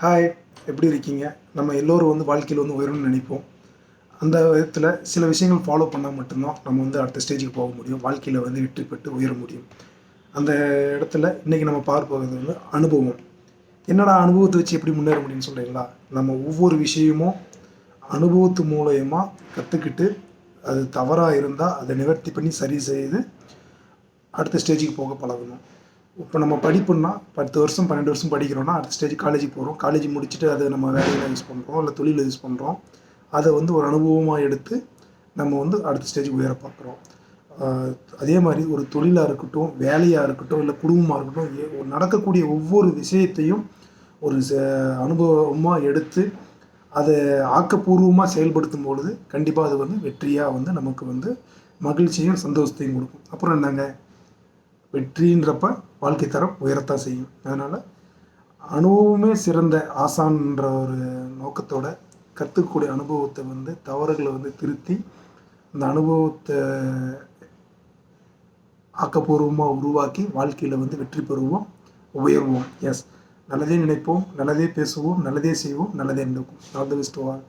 Hi, எப்படி இருக்கீங்க? நம்ம எல்லோரும் வாழ்க்கையில உயரணும்னு நினைப்போம். அந்த விதத்தில சில விஷயங்கள் ஃபாலோ பண்ணா மட்டும்தான் நம்ம அடுத்த ஸ்டேஜுக்கு போக முடியும். வாழ்க்கையில வெற்றி பெற்று உயர முடியும். அந்த இடத்துல இன்னைக்கு நம்ம பார்க்க போறது அனுபவம். என்னடா அனுபவத்த வச்சு எப்படி முன்னேற முடியும்னு சொல்றீங்களா? நம்ம ஒவ்வொரு விஷயமும் அனுபவத்து மூலியமா கத்துக்கிட்டு, அது தவறா இருந்தா அத நிவர்த்தி பண்ணி சரி செய்து அடுத்த ஸ்டேஜுக்கு போக பழகணும். இப்போ நம்ம படிப்புன்னா 10 வருஷம் 12 வருஷம் படிக்கிறோம்னா அடுத்த ஸ்டேஜ் காலேஜுக்கு போகிறோம். காலேஜ் முடிச்சுட்டு அதை நம்ம வேலையில் யூஸ் பண்ணுறோம், இல்லை தொழிலில் யூஸ் பண்ணுறோம். அதை ஒரு அனுபவமாக எடுத்து நம்ம அடுத்த ஸ்டேஜுக்கு உயர பார்க்குறோம். அதே மாதிரி ஒரு தொழிலாக இருக்கட்டும், வேலையாக இருக்கட்டும், இல்லை குடும்பமாக இருக்கட்டும், நடக்கக்கூடிய ஒவ்வொரு விஷயத்தையும் ஒரு அனுபவமாக எடுத்து அதை ஆக்கப்பூர்வமாக செயல்படுத்தும் பொழுது கண்டிப்பாக அது வெற்றியாக நமக்கு மகிழ்ச்சியும் சந்தோஷத்தையும் கொடுக்கும். அப்புறம் என்னங்க, வெற்றின்றப்ப வாழ்க்கை தரம் உயரத்தான் செய்யும். அதனால் அனுபவமே சிறந்த ஆசான்ன்ற ஒரு நோக்கத்தோட கற்றுக்கக்கூடிய அனுபவத்தை தவறுகளை திருத்தி அந்த அனுபவத்தை ஆக்கப்பூர்வமாக உருவாக்கி வாழ்க்கையில் வெற்றி பெறுவோம், உயர்வோம். எஸ், நல்லதே நினைப்போம், நல்லதே பேசுவோம், நல்லதே செய்வோம், நல்லதே நடக்கும். All the best to all.